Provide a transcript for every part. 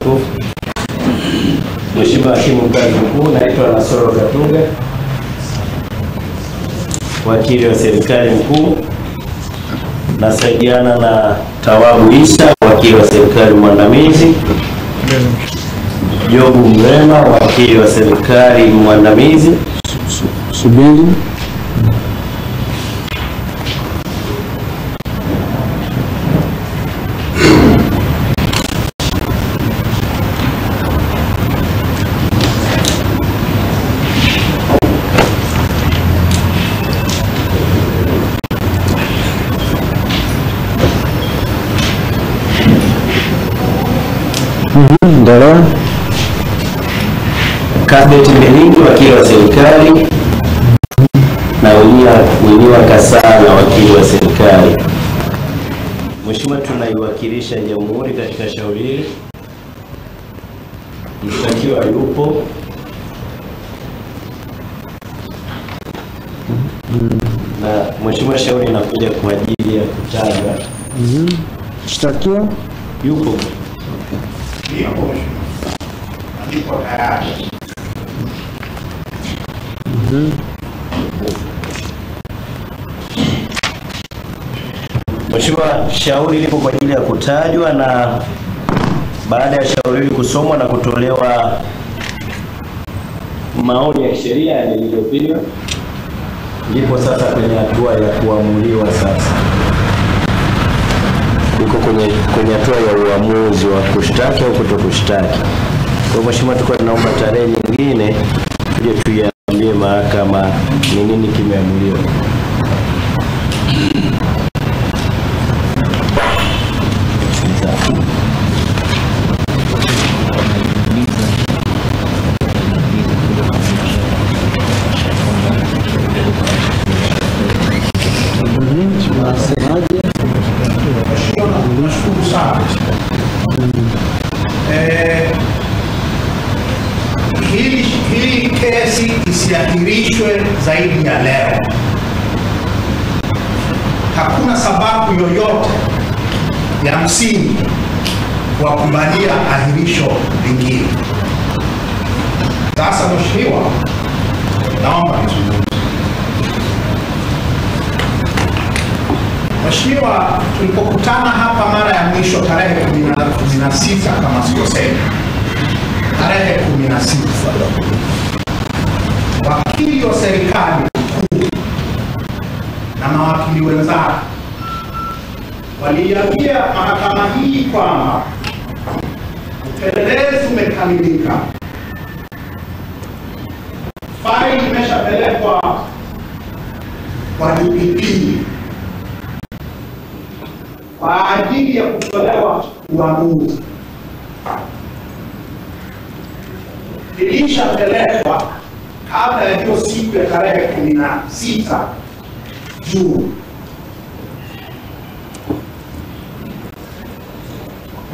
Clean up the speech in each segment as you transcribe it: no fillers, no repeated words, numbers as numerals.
mtukufu. Mheshimiwa Hakimu Mkazi Mkuu, naitwa Nasoro Katunga, wakili wa serikali mkuu. Nasaidiana na Tawabu Isa, wakili wa serikali mwandamizi. Jobu Mrema, wakili wa serikali mwandamizi. Subiri. Ndara. Kadeti Melingi, wakili wa serikali, na Winiwa Kasana, wakili wa serikali. Mheshimiwa, tunaiwakilisha Jamhuri katika shauri hili. Mshtakiwa yupo. Na Mheshimiwa, shauri inakuja kwa ajili ya kutajwa. Mshtakiwa yupo. Ndio mheshimiwa. Ndipo tayari. Mheshimiwa, shauri lipo kwa ajili ya kutajwa, na baada ya shauri hili kusomwa na kutolewa maoni ya sheria yaliyopigwa, ndipo sasa kwenye hatua ya kuamuliwa. Sasa uko kwenye hatua ya uamuzi wa kushtaki au kutokushtaki. Kwa Mheshimiwa, tulikuwa tunaomba tarehe nyingine tuje tuiambie mahakama ni nini kimeamuliwa. Nashukuru sana. Hii kesi isiahirishwe zaidi ya leo. Hakuna sababu yoyote ya msingi wa kubalia ahirisho lingine. Sasa mheshimiwa, naomba nizungumze. Mheshimiwa, tulipokutana hapa mara ya mwisho tarehe 16 kama sikosema, tarehe 16, wakili wa serikali mkuu na mawakili wenzake waliambia mahakama hii kwamba upelelezi umekamilika, faili imeshapelekwa kwa DPP kwa ajili ya kutolewa uamuzi. Ilishapelekwa kabla ya hiyo siku ya tarehe 16 Juni.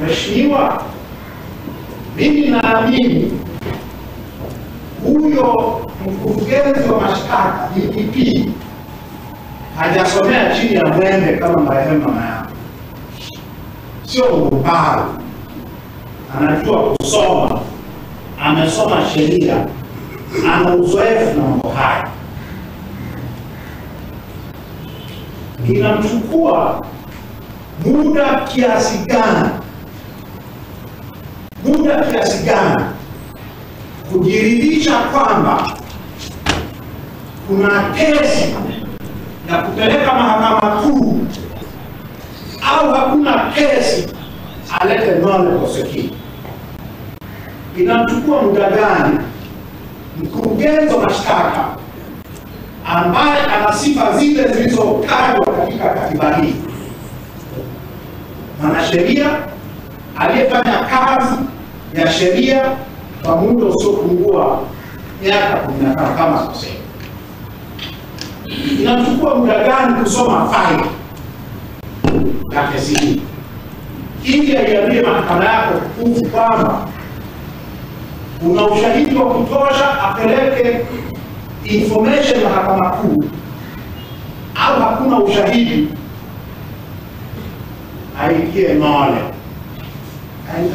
Mheshimiwa, mimi naamini huyo mkurugenzi wa mashtaka DPP hajasomea chini ya mwembe kama marehemu mama yangu. Sio mbaya, anajua kusoma, amesoma sheria, ana uzoefu na mambo haya. Inamchukua muda kiasi gani kujiridhisha kwamba kuna kesi ya kupeleka mahakama kuu au hakuna kesi, alete nole prosecute. Inamchukua muda gani mkurugenzi wa mashtaka ambaye ana sifa zile zilizotajwa katika katiba hii, mwanasheria aliyefanya kazi ya sheria kwa muda usiopungua miaka 15 kama sasa, inachukua muda gani kusoma faili ya kesi hii ili aiambie mahakama yako tukufu kwamba una ushahidi wa kutosha apeleke information mahakama kuu, au hakuna ushahidi aikie nole,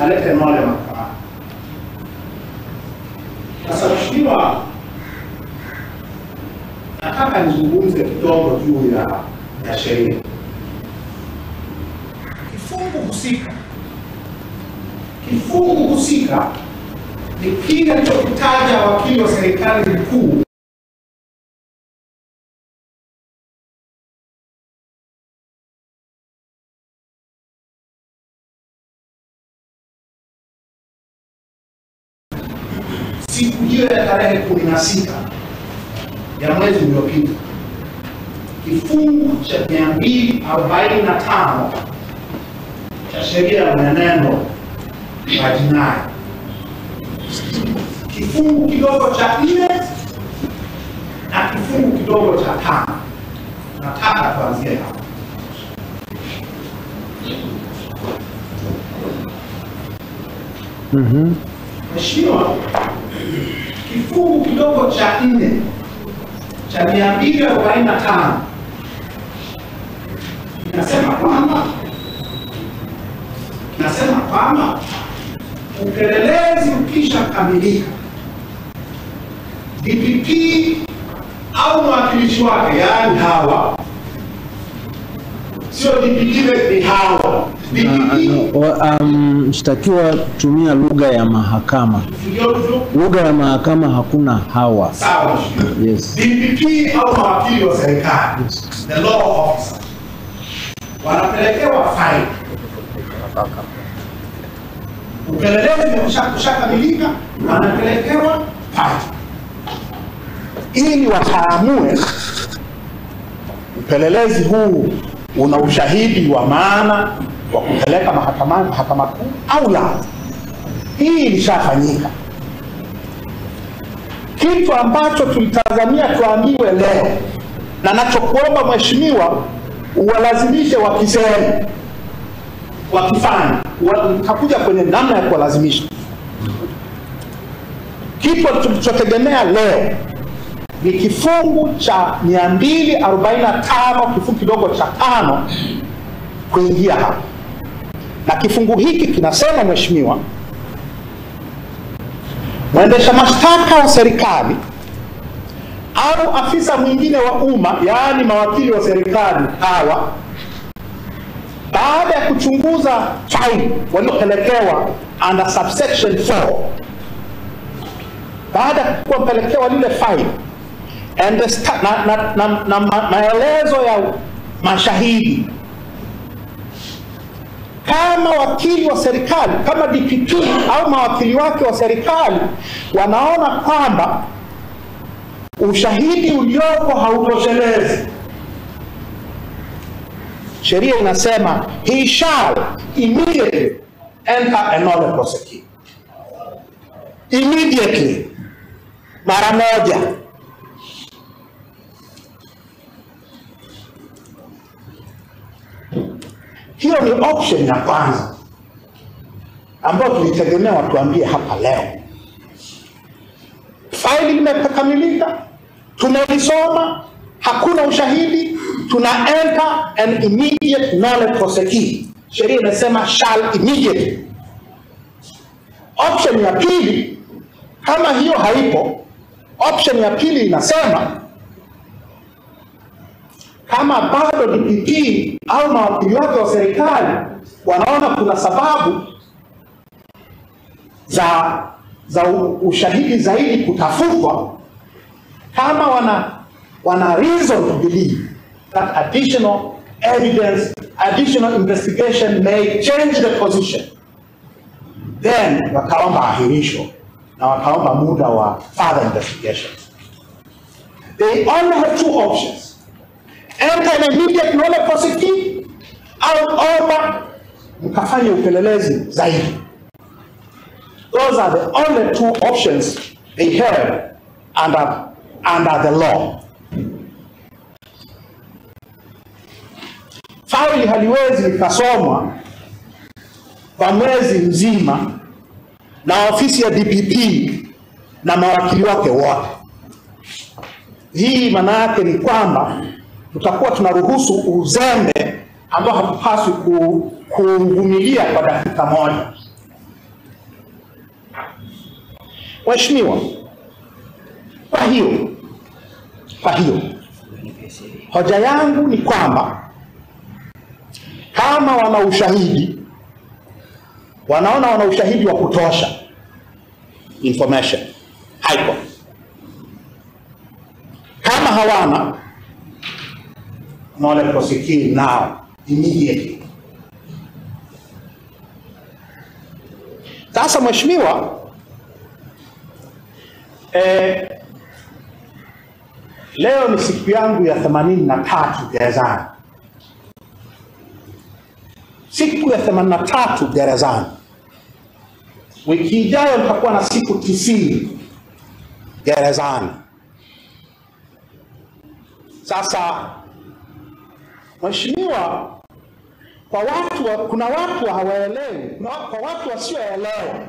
alete nole mahakama. Mheshimiwa, nataka nizungumze kidogo juu ya sheria. Kifungu husika ni kile alichokitaja wakili wa serikali mkuu siku hiyo ya tarehe 16 ya mwezi uliopita. Kifungu cha 245 cha sheria ya mwenendo wa jinai, kifungu kidogo cha 4 na kifungu kidogo cha 5. Nataka tuanzie hapa. Mheshimiwa, kifungu kidogo cha 4 cha 245 inasema kwamba upelelezi ukisha kamilika, DPP au mwakilishi wake, yaani hawa, sio DPP ni hawa, mshtakiwa tumia lugha ya mahakama. Lugha ya mahakama hakuna hawa. Sawa. Yes. DPP au mawakili wa serikali, yes, the law officer, wanapelekewa faili. Upelelezi ukishakamilika, wanapelekewa faili ili wataamue upelelezi huu una ushahidi wa maana wa kupeleka mahakama kuu au la. Hii ilishafanyika. Kitu ambacho tulitazamia tuambiwe leo, na nachokuomba Mheshimiwa uwalazimishe wakisema, wakifanya, hakuja kwenye namna ya kuwalazimisha. Kitu tulichotegemea leo ni kifungu cha 245 kifungu kidogo cha 5 kuingia hapa. Na kifungu hiki kinasema, Mheshimiwa, mwendesha mashtaka wa serikali au afisa mwingine wa umma, yaani mawakili wa serikali hawa, baada ya kuchunguza faili waliopelekewa under subsection 4, baada ya kupelekewa lile faili na maelezo ya mashahidi, kama wakili wa serikali, kama DPP au mawakili wake wa serikali wanaona kwamba ushahidi uliopo hautoshelezi, sheria inasema he shall immediately enter a nolle prosequi. Immediately, mara moja. Hiyo ni option ya kwanza ambayo tulitegemea watuambie hapa leo. Faili limekamilika, tumelisoma, hakuna ushahidi, tuna enter an immediate nolle prosequi. Sheria inasema shall immediately. Option ya pili, kama hiyo haipo, option ya pili inasema kama bado DPP au mawakili wake wa serikali wanaona kuna sababu za ushahidi zaidi kutafutwa, kama wana reason to believe that additional evidence, additional investigation may change the position, then wakaomba ahirisho na wakaomba muda wa further investigations. They only have two options: enter an immediate nolle prosequi au omba mkafanye upelelezi zaidi. Those are the only two options they have under the law. Faili haliwezi likasomwa kwa mwezi mzima na ofisi ya DPP na mawakili wake wote. Hii maana yake ni kwamba tutakuwa tunaruhusu uzembe ambao hatupaswi kuvumilia kwa dakika moja. Mheshimiwa, Kwa hiyo hoja yangu ni kwamba kama wana ushahidi, wanaona wana ushahidi wa kutosha, information haipo. Kama hawana, no, prosecute now, immediately. Sasa mheshimiwa, leo ni siku yangu ya 83 gerezani. Siku ya 83 gerezani. Wiki ijayo nitakuwa na siku 90 gerezani. Sasa mheshimiwa, kuna watu hawaelewi, kwa watu wasioelewa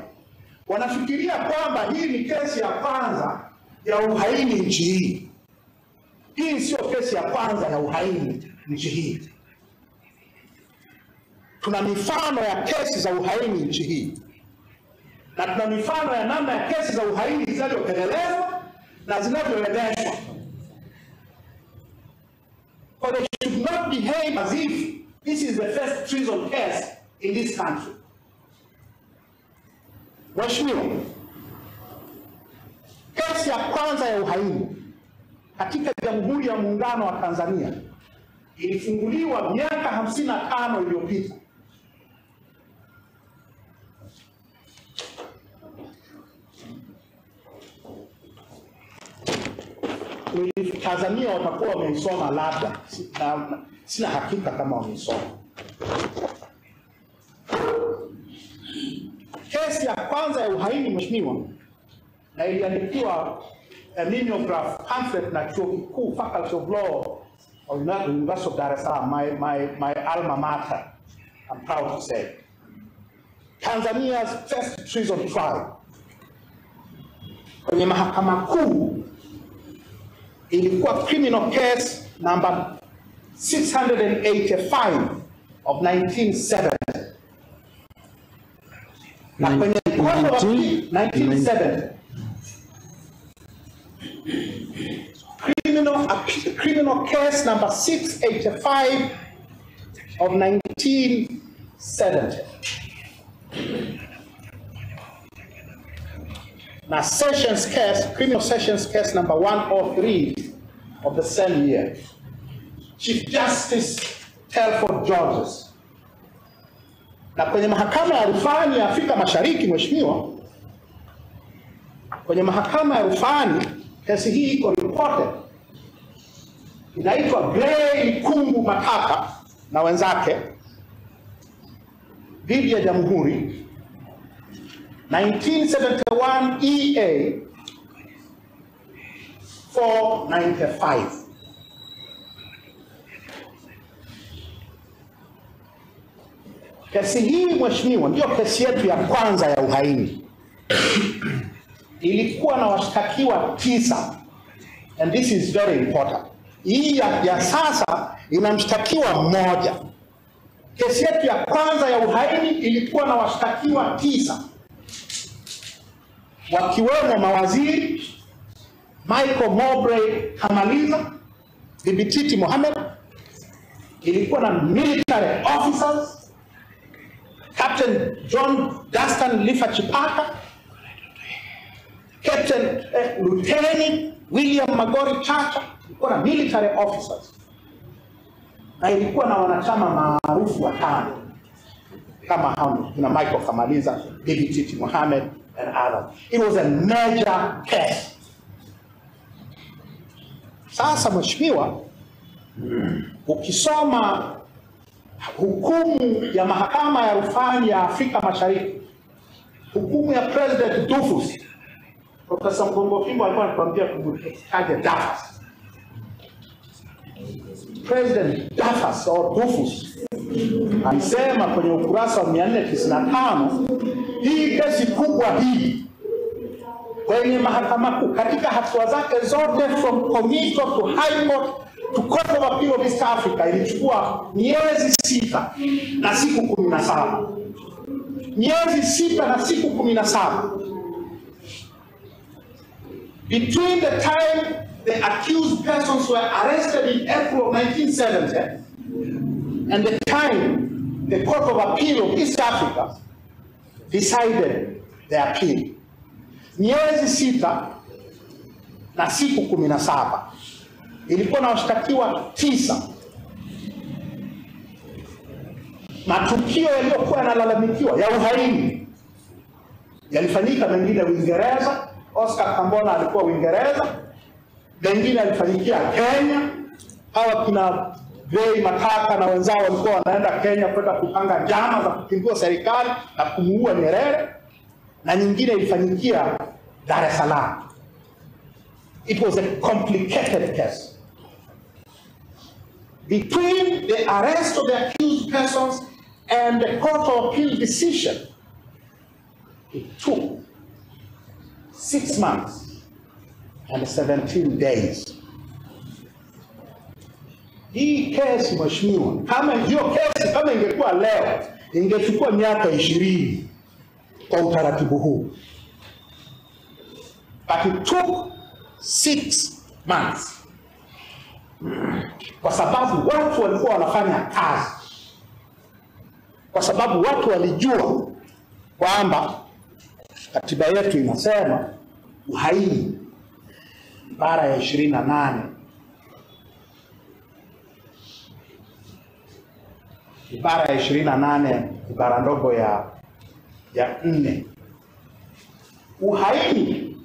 wanafikiria kwamba hii ni kesi ya kwanza ya uhaini nchi hii. Hii sio kesi ya kwanza ya uhaini nchi hii. Tuna mifano ya kesi za uhaini nchi hii, na tuna mifano ya namna ya kesi za uhaini zinazopelelezwa na zinavyoendeshwa. So they should not behave as if this is the first treason case in this country. Mheshimiwa, kesi ya kwanza ya uhaini katika Jamhuri ya Muungano wa Tanzania ilifunguliwa miaka 55 iliyopita. Tanzania watakuwa wameisoma labda, sina hakika kama wameisoma. Kesi ya kwanza ya uhaini mheshimiwa, na iliandikiwa mimeograph pamphlet na chuo kikuu Faculty of Law of University of Dar es Salaam, my alma mater, I'm proud to say. Tanzania's first treason trial kwenye mahakama kuu ilikuwa criminal case number 685 of 1970. Na kwenye court of 1970 criminal case number 685 of 1970. Now Sessions case, criminal Sessions case number 103 of the same year. Chief Justice Telford Georges. Na kwenye mahakama ya rufani ya Afrika Mashariki mheshimiwa, kwenye mahakama ya rufani kesi hii iko reported. Inaitwa Gray Kumbu Matata na wenzake dhidi ya Jamhuri 1971 EA 495. Kesi hii mheshimiwa ndio kesi yetu ya kwanza ya uhaini. Ilikuwa na washtakiwa 9, and this is very important. Hii ya sasa inamshtakiwa mmoja. Kesi yetu ya kwanza ya uhaini ilikuwa na washtakiwa 9, wakiwemo mawaziri Michael Mowbray Kamaliza, Bibi Titi Mohamed. Ilikuwa na military officers, Captain John Dastan Lifa Chipaka, Captain Lieutenant William Magori Chacha. Ilikuwa na military officers, na ilikuwa na wanachama maarufu 5 kama hao na Michael Kamaliza, Bibi Titi Mohamed and others. It was a major case. Sasa mheshimiwa, ukisoma hukumu ya mahakama ya rufani ya Afrika Mashariki, hukumu ya President Dufus, Professor Mgongo Kimbo alikuwa anatuambia kumtaja Dafas. President Dafas au Dufus alisema kwenye ukurasa wa 495, hii kesi kubwa hii kwenye mahakama kuu katika hatua zake zote from committal to high court to court of appeal of East Africa ilichukua miezi 6 na siku 17. Miezi 6 na siku 17. Between the time the accused persons were arrested in April of 1970 and the time the Court of Appeal of East Africa decided the appeal, miezi 6 na siku 17, ilikuwa na washtakiwa 9. Matukio yaliyokuwa yanalalamikiwa ya uhaini yalifanyika mengine Uingereza. Oscar Kambona alikuwa Uingereza, mengine yalifanyikia Kenya. Hawa kina Grey Mataka na wenzao walikuwa wanaenda Kenya kwenda kupanga njama za kupindua serikali na kumuua Nyerere, na nyingine ilifanyikia Dar es Salaam. It was a complicated case. Between the arrest of the accused persons and the Court of Appeal decision, it took 6 months and 17 days. Hii kesi mheshimiwa, kama hiyo kesi kama ingekuwa leo, ingechukua miaka 20 kwa utaratibu huu. But it took 6 months. Kwa sababu watu walikuwa wanafanya kazi. Kwa sababu watu walijua kwamba katiba yetu inasema uhaini, ibara ya 28, ibara ya 28, ibara ndogo ya 4, uhaini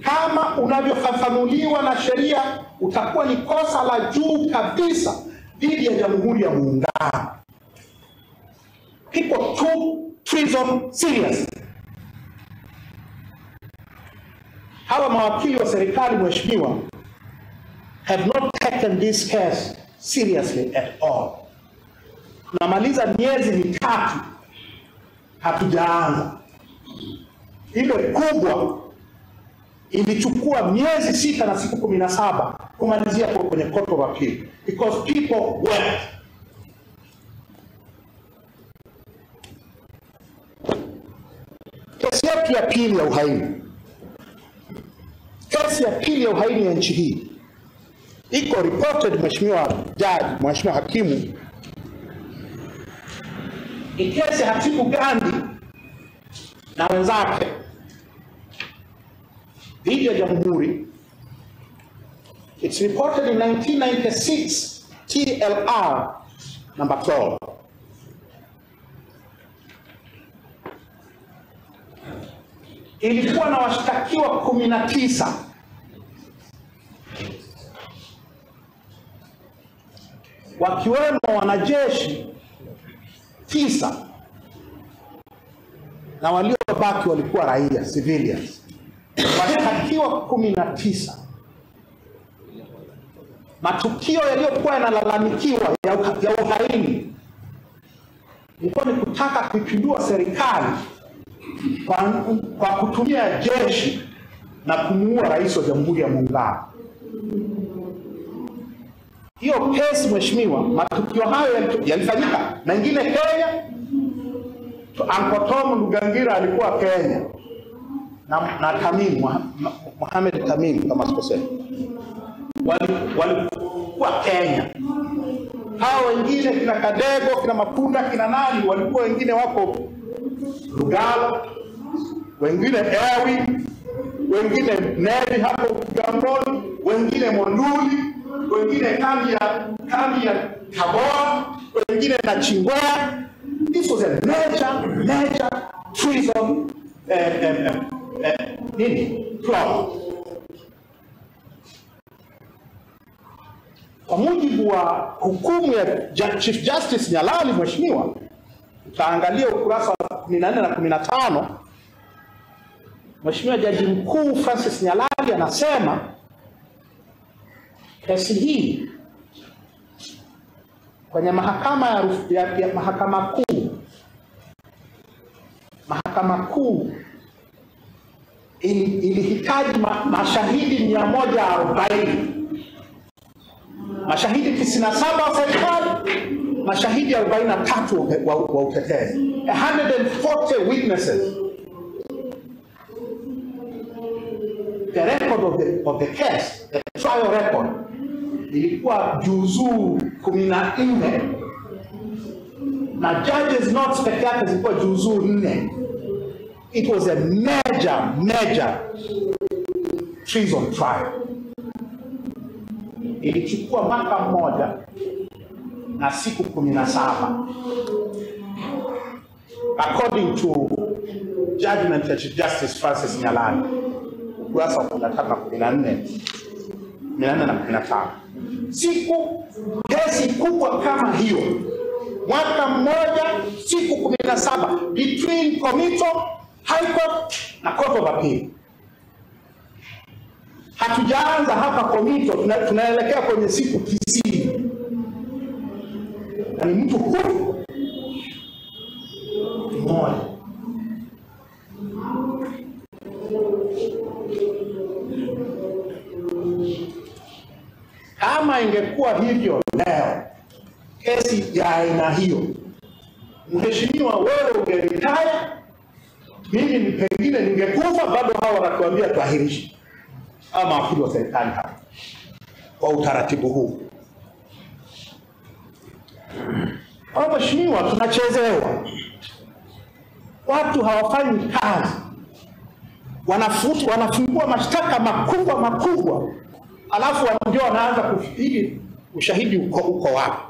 kama unavyofafanuliwa na sheria utakuwa ni kosa la juu kabisa dhidi ya Jamhuri ya Muungano. People took treason serious. Hawa mawakili wa serikali mheshimiwa have not taken this case seriously at all. Tunamaliza miezi 3 hatujaanza. Ile kubwa ilichukua miezi 6 na siku 17 kumalizia kwenye Court of Appeal because people wept. Kesi yetu ya pili ya uhaini, kesi ya pili ya uhaini ya nchi hii iko reported mheshimiwa jaji, mheshimiwa hakimu, ni kesi ya Hatibu Gandhi na wenzake dhidi ya Jamhuri. It's reported in 1996 TLR number 12. Ilikuwa na washtakiwa 19 wakiwemo wanajeshi 9 na waliobaki walikuwa raia, civilians. Washtakiwa 19. Matukio yaliyokuwa yanalalamikiwa ya uhaini ilikuwa ni kutaka kuipindua serikali kwa kutumia jeshi na kumuua rais wa Jamhuri ya Muungano. Hiyo kesi mheshimiwa, matukio hayo yalifanyika mengine Kenya. Uncle Tom Lugangira alikuwa Kenya na Tamim, Mohamed Tamim kama sikosema, walikuwa Kenya. Hao wengine kina Kadego, kina Mapunda, kina nani walikuwa wengine wako Lugalo, wengine Ewi, wengine Nevi hapo Kigamboni, wengine Monduli, wengine kambi ya Tabora, wengine na Chingwea. This was a major treason plot. Kwa mujibu wa hukumu ya Chief Justice Nyalali mheshimiwa, utaangalia ukurasa wa 14 na 15, Mheshimiwa Jaji Mkuu Francis Nyalali anasema kesi hii kwenye mahakama ya mahakama kuu ilihitaji mashahidi 140, mashahidi 97 wa serikali, mashahidi 43 wa utetezi, 140 witnesses. the record of the case, the trial record, ilikuwa juzuu 14 na judges notes peke yake zilikuwa juzuu 4. It was a major treason trial. Ilichukua mwaka mmoja na siku 17. According to judgment ya Chief Justice Francis Nyalali, ukurasa wa 13 na 15. Siku kesi kubwa kama hiyo, mwaka mmoja, siku 17 between Komito, High Court na Court of Appeal. Hatujaanza hapa Komito, tunaelekea kwenye siku 90. Ni mtu huyu mmoja. Kama ingekuwa hivyo leo, kesi ya aina hiyo, mheshimiwa, wewe ungeretire, mimi ni pengine ningekufa, bado hawa wanatuambia tuahirishe, ama maafisa wa serikali hapa kwa utaratibu huu. Mheshimiwa, tunachezewa. Watu hawafanyi kazi, wanafungua mashtaka makubwa, alafu ndio wanaanza kufikiri ushahidi uko wapi.